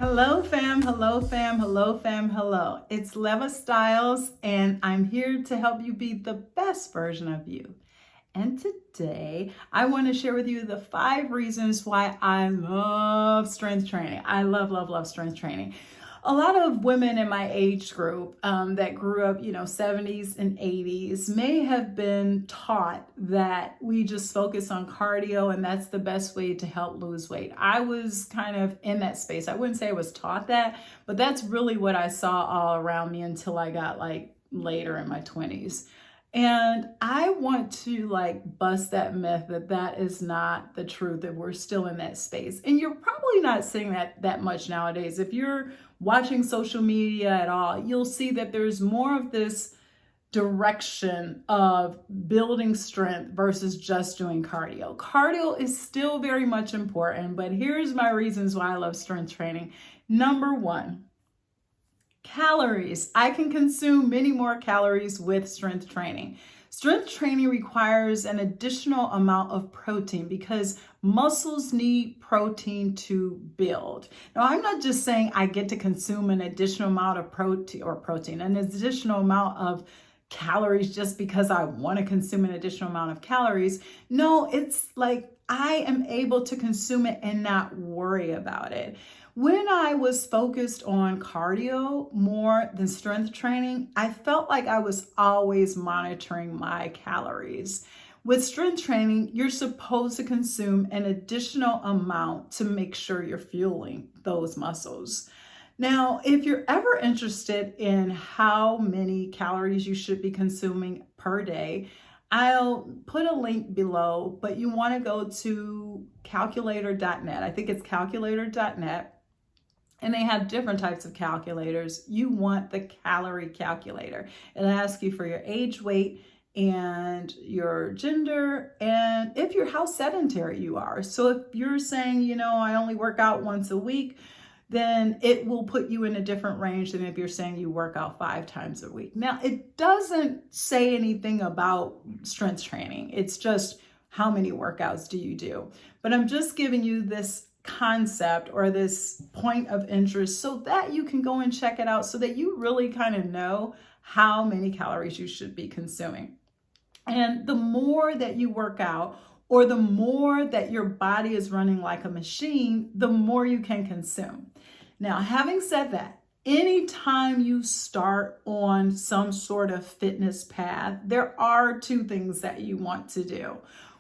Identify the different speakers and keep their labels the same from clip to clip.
Speaker 1: Hello, fam. Hello, fam. Hello, fam. Hello. It's Leva Styles, and I'm here to help you be the best version of you. And today, I want to share with you the 5 reasons why I love strength training. I love strength training. A lot of women in my age group that grew up, 70s and 80s may have been taught that we just focus on cardio and that's the best way to help lose weight. I was kind of in that space. I wouldn't say I was taught that, but that's really what I saw all around me until I got later in my 20s. And I want to bust that myth that that is not the truth, that we're still in that space. And you're probably not seeing that much nowadays. If you're watching social media at all, you'll see that there's more of this direction of building strength versus just doing cardio. Cardio is still very much important, but here's my reasons why I love strength training. Number 1, calories. I can consume many more calories with strength training. Strength training requires an additional amount of protein because muscles need protein to build. Now, I'm not just saying I get to consume an additional amount of an additional amount of calories just because I want to consume an additional amount of calories. No, it's like I am able to consume it and not worry about it. When I was focused on cardio more than strength training, I felt like I was always monitoring my calories. With strength training, you're supposed to consume an additional amount to make sure you're fueling those muscles. Now, if you're ever interested in how many calories you should be consuming per day, I'll put a link below, but you want to go to calculator.net. I think it's calculator.net. And they have different types of calculators. You want the calorie calculator. It'll ask you for your age, weight, and your gender, and how sedentary you are. So if you're saying, I only work out once a week, then it will put you in a different range than if you're saying you work out 5 times a week. Now, it doesn't say anything about strength training. It's just how many workouts do you do. But I'm just giving you this concept or this point of interest so that you can go and check it out so that you really kind of know how many calories you should be consuming. And the more that you work out or the more that your body is running like a machine, the more you can consume. Now, having said that, anytime you start on some sort of fitness path, there are 2 things that you want to do.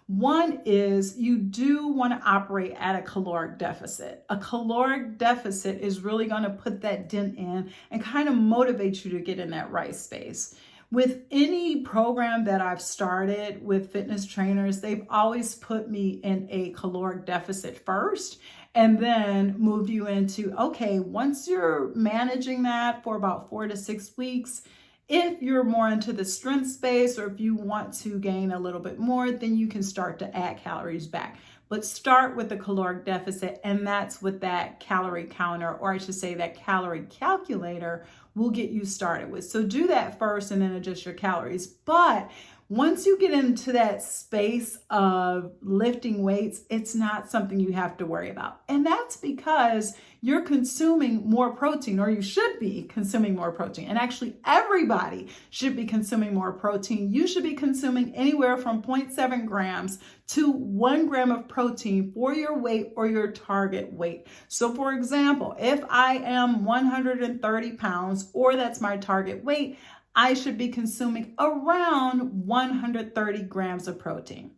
Speaker 1: One is you do want to operate at a caloric deficit. A caloric deficit is really going to put that dent in and kind of motivate you to get in that right space. With any program that I've started with fitness trainers, they've always put me in a caloric deficit first and then moved you into, okay, once you're managing that for about 4 to 6 weeks, if you're more into the strength space or if you want to gain a little bit more, then you can start to add calories back. But start with the caloric deficit, and that's what that calorie counter, or I should say that calorie calculator, will get you started with. So do that first and then adjust your calories. But once you get into that space of lifting weights, it's not something you have to worry about. And that's because you're consuming more protein, or you should be consuming more protein. And actually, everybody should be consuming more protein. You should be consuming anywhere from 0.7 grams to 1 gram of protein for your weight or your target weight. So for example, if I am 130 pounds, or that's my target weight, I should be consuming around 130 grams of protein.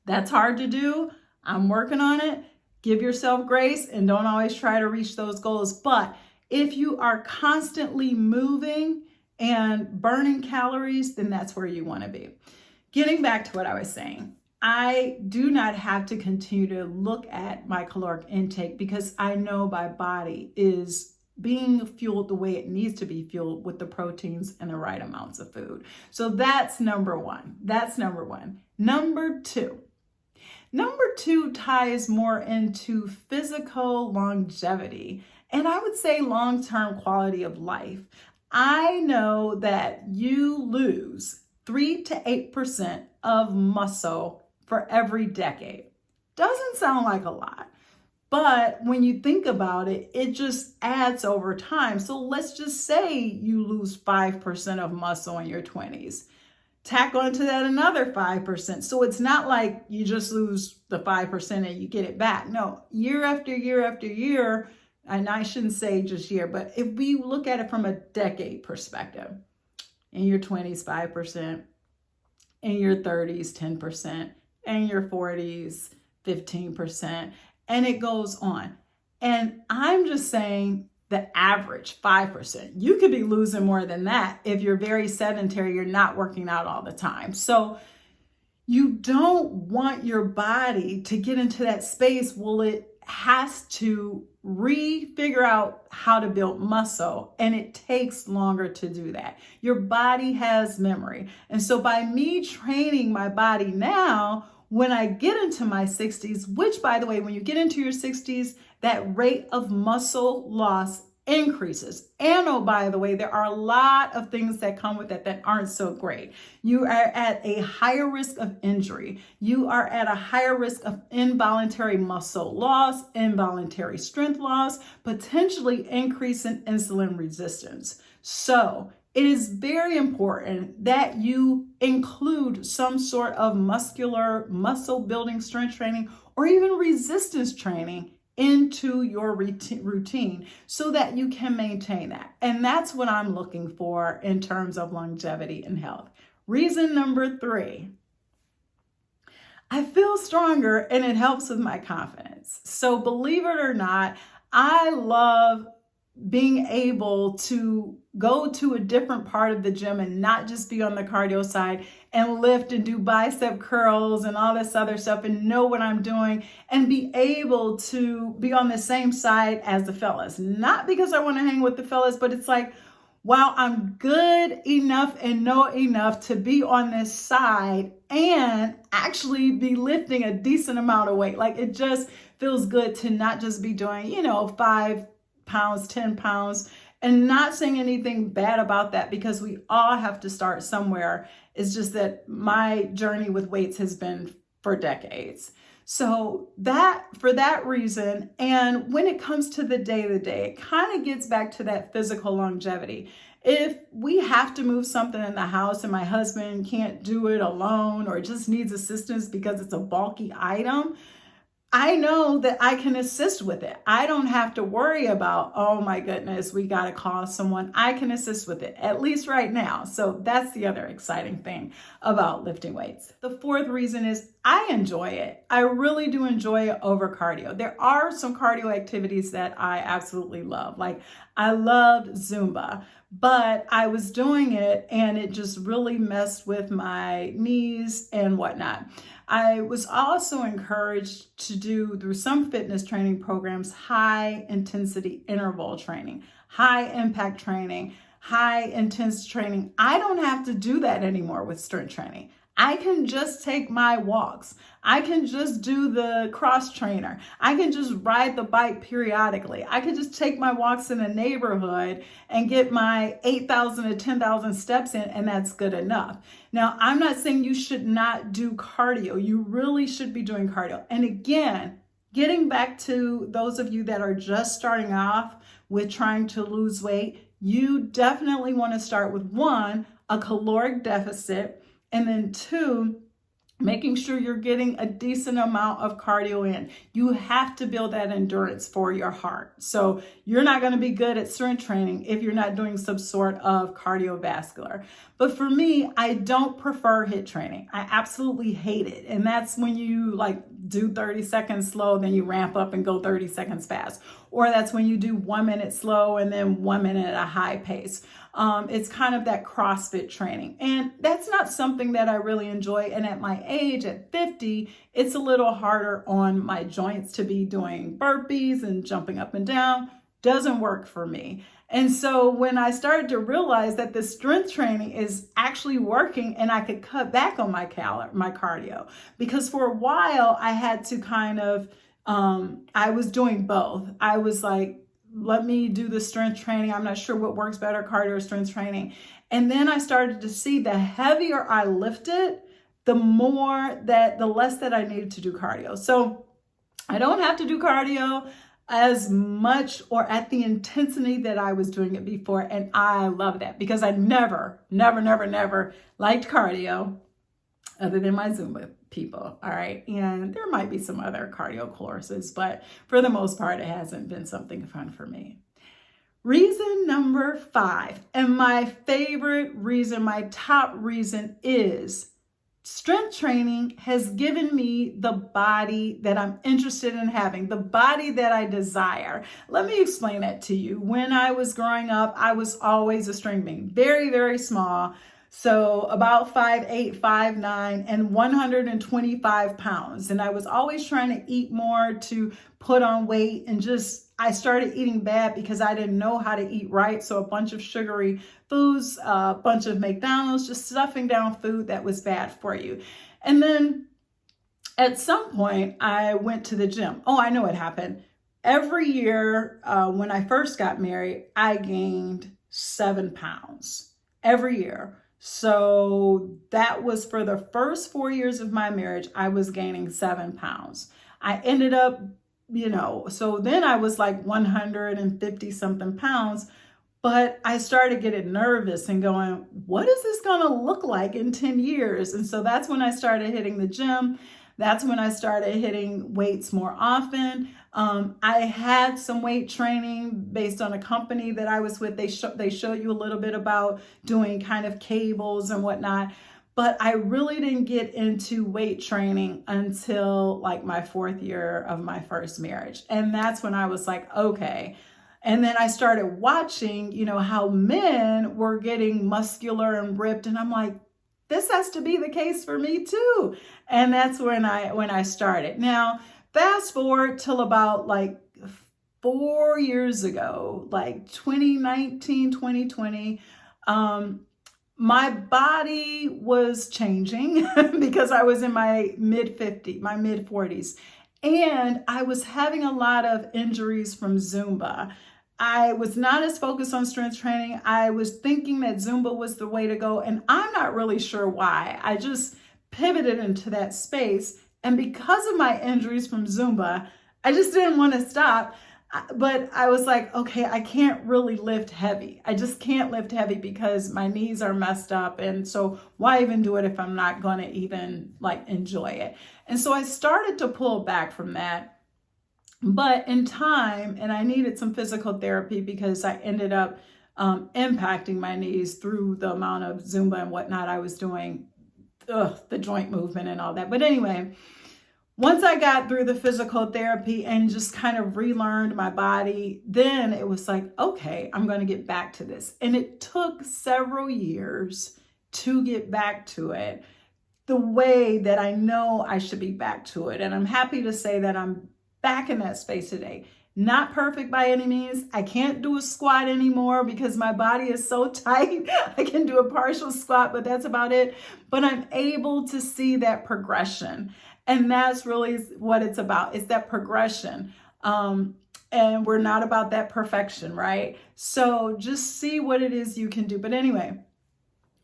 Speaker 1: That's hard to do. I'm working on it. Give yourself grace and don't always try to reach those goals. But if you are constantly moving and burning calories, then that's where you want to be. Getting back to what I was saying, I do not have to continue to look at my caloric intake because I know my body is being fueled the way it needs to be fueled with the proteins and the right amounts of food. So that's number 1. That's number 1. Number 2. Number 2 ties more into physical longevity, and I would say long-term quality of life. I know that you lose 3 to 8% of muscle for every decade. Doesn't sound like a lot, But when you think about it, it just adds over time. So let's just say you lose 5% of muscle in your 20s. Tack onto that another 5%. So it's not like you just lose the 5% and you get it back. No, year after year after year, and I shouldn't say just year, but if we look at it from a decade perspective, in your 20s, 5%, in your 30s, 10%, in your 40s, 15%, and it goes on. And I'm just saying the average 5%. You could be losing more than that if you're very sedentary, you're not working out all the time. So you don't want your body to get into that space. Well, it has to figure out how to build muscle, and it takes longer to do that. Your body has memory. And so by me training my body now, when I get into my 60s, which by the way, when you get into your 60s, that rate of muscle loss increases. And oh, by the way, there are a lot of things that come with that aren't so great. You are at a higher risk of injury. You are at a higher risk of involuntary muscle loss, involuntary strength loss, potentially increase in insulin resistance. So it is very important that you include some sort of muscle building strength training or even resistance training into your routine so that you can maintain that. And that's what I'm looking for in terms of longevity and health. Reason number 3, I feel stronger and it helps with my confidence. So believe it or not, I love being able to go to a different part of the gym and not just be on the cardio side and lift and do bicep curls and all this other stuff and know what I'm doing and be able to be on the same side as the fellas. Not because I want to hang with the fellas, but it's like, wow, I'm good enough and know enough to be on this side and actually be lifting a decent amount of weight. Like it just feels good to not just be doing, 5 pounds, 10 pounds, and not saying anything bad about that because we all have to start somewhere. It's just that my journey with weights has been for decades. So for that reason, and when it comes to the day-to-day, it kind of gets back to that physical longevity. If we have to move something in the house and my husband can't do it alone or just needs assistance because it's a bulky item, I know that I can assist with it. I don't have to worry about, oh my goodness, we got to call someone. I can assist with it, at least right now. So that's the other exciting thing about lifting weights. The 4th reason is I enjoy it. I really do enjoy it over cardio. There are some cardio activities that I absolutely love. Like I loved Zumba, but I was doing it and it just really messed with my knees and whatnot. I was also encouraged to do, through some fitness training programs, high intensity interval training, high impact training, high intense training. I don't have to do that anymore with strength training. I can just take my walks. I can just do the cross trainer. I can just ride the bike periodically. I can just take my walks in the neighborhood and get my 8,000 to 10,000 steps in, and that's good enough. Now, I'm not saying you should not do cardio. You really should be doing cardio. And again, getting back to those of you that are just starting off with trying to lose weight, you definitely want to start with 1, a caloric deficit, and then 2, making sure you're getting a decent amount of cardio in. You have to build that endurance for your heart. So you're not going to be good at strength training if you're not doing some sort of cardiovascular. But for me, I don't prefer HIIT training. I absolutely hate it. And that's when you do 30 seconds slow, then you ramp up and go 30 seconds fast. Or that's when you do 1 minute slow and then 1 minute at a high pace. It's kind of that CrossFit training. And that's not something that I really enjoy. And at my age, at 50, it's a little harder on my joints to be doing burpees and jumping up and down. Doesn't work for me. And so when I started to realize that the strength training is actually working and I could cut back on my cardio, because for a while I had to kind of, I was doing both. I was like, let me do the strength training. I'm not sure what works better, cardio or strength training. And then I started to see the heavier I lifted, the less that I needed to do cardio. So I don't have to do cardio as much or at the intensity that I was doing it before. And I love that because I never liked cardio other than my Zumba people. All right. And there might be some other cardio courses, but for the most part, it hasn't been something fun for me. Reason number 5, and my favorite reason, my top reason is strength training has given me the body that I'm interested in having, the body that I desire. Let me explain that to you. When I was growing up, I was always a string bean, very small. So about 5'8", 5'9", and 125 pounds. And I was always trying to eat more to put on weight, and I started eating bad because I didn't know how to eat right. So a bunch of sugary foods, a bunch of McDonald's, just stuffing down food that was bad for you. And then at some point I went to the gym. Oh, I know what happened. Every year when I first got married, I gained 7 pounds every year. So that was for the first 4 years of my marriage, I was gaining 7 pounds. I ended up, so then I was like 150 something pounds, but I started getting nervous and going, what is this going to look like in 10 years? And so that's when I started hitting the gym. That's when I started hitting weights more often. I had some weight training based on a company that I was with. They show you a little bit about doing kind of cables and whatnot. But I really didn't get into weight training until like my 4th year of my first marriage. And that's when I was like, okay. And then I started watching, how men were getting muscular and ripped. And I'm like, this has to be the case for me too. And that's when I started. Now, fast forward till about like 4 years ago, like 2019, 2020, my body was changing because I was in my mid 40s, and I was having a lot of injuries from Zumba. I was not as focused on strength training. I was thinking that Zumba was the way to go, and I'm not really sure why. I just pivoted into that space, and because of my injuries from Zumba, I just didn't want to stop. But I was like, okay, I can't really lift heavy. I just can't lift heavy because my knees are messed up. And so why even do it if I'm not going to even like enjoy it? And so I started to pull back from that. But in time, and I needed some physical therapy because I ended up impacting my knees through the amount of Zumba and whatnot I was doing, the joint movement and all that. But anyway, once I got through the physical therapy and just kind of relearned my body, then it was like, okay, I'm going to get back to this. And it took several years to get back to it the way that I know I should be back to it. And I'm happy to say that I'm back in that space today. Not perfect by any means. I can't do a squat anymore because my body is so tight. I can do a partial squat, but that's about it. But I'm able to see that progression. And that's really what it's about. It's that progression. And we're not about that perfection, right? So just see what it is you can do. But anyway,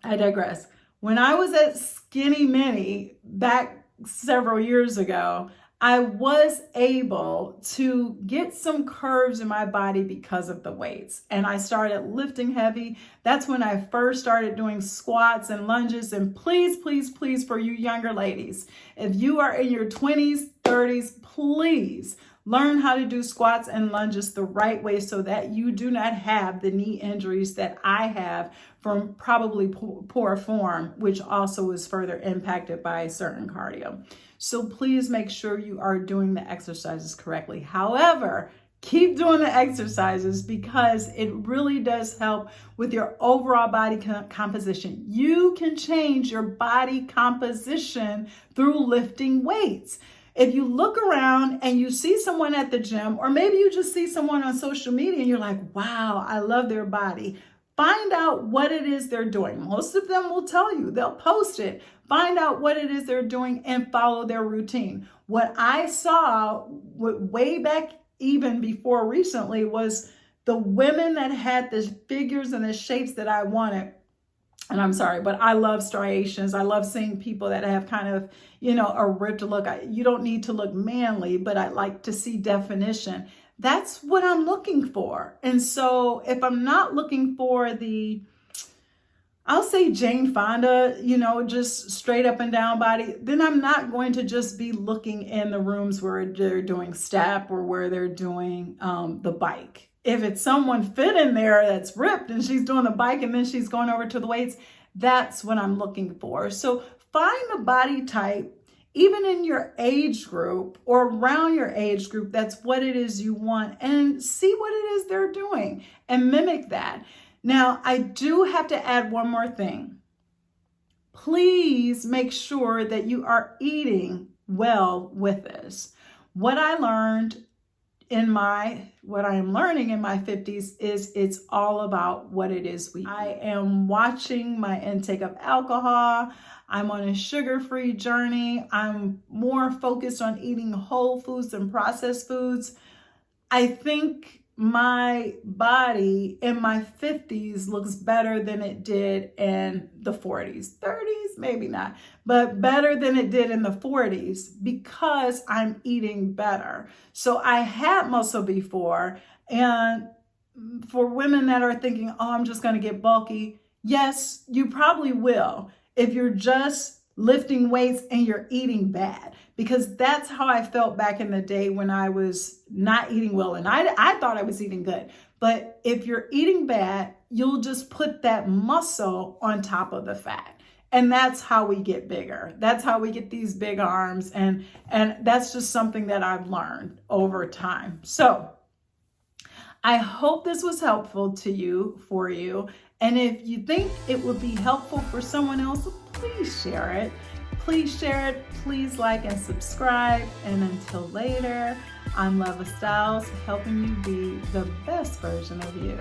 Speaker 1: I digress. When I was at Skinny Mini back several years ago, I was able to get some curves in my body because of the weights. And I started lifting heavy. That's when I first started doing squats and lunges. And please, for you younger ladies, if you are in your 20s, 30s, please learn how to do squats and lunges the right way so that you do not have the knee injuries that I have from probably poor form, which also is further impacted by certain cardio. So please make sure you are doing the exercises correctly. However, keep doing the exercises because it really does help with your overall body composition. You can change your body composition through lifting weights. If you look around and you see someone at the gym, or maybe you just see someone on social media and you're like, wow, I love their body. Find out what it is they're doing. Most of them will tell you, they'll post it. Find out what it is they're doing and follow their routine. What I saw way back even before recently was the women that had the figures and the shapes that I wanted. and I'm sorry, but I love striations. I love seeing people that have kind of, a ripped look. You don't need to look manly, but I like to see definition. That's what I'm looking for. And so if I'm not looking for I'll say Jane Fonda, just straight up and down body, then I'm not going to just be looking in the rooms where they're doing step or where they're doing the bike. If it's someone fit in there that's ripped and she's doing the bike and then she's going over to the weights, that's what I'm looking for. So find the body type, even in your age group or around your age group, that's what it is you want, and see what it is they're doing and mimic that. Now, I do have to add one more thing. Please make sure that you are eating well with this. What I am learning in my 50s is it's all about what it is we eat. I am watching my intake of alcohol. I'm on a sugar-free journey. I'm more focused on eating whole foods than processed foods. I think my body in my 50s looks better than it did in the 40s. 30s, maybe not, but better than it did in the 40s because I'm eating better. So I had muscle before, and for women that are thinking, oh, I'm just going to get bulky, yes, you probably will if you're just lifting weights and you're eating bad, because that's how I felt back in the day when I was not eating well. And I thought I was eating good. But if you're eating bad, you'll just put that muscle on top of the fat. And that's how we get bigger. That's how we get these big arms. And that's just something that I've learned over time. So I hope this was helpful for you. And if you think it would be helpful for someone else, please share it. Please share it. Please like and subscribe. And until later, I'm Leva Styles, helping you be the best version of you.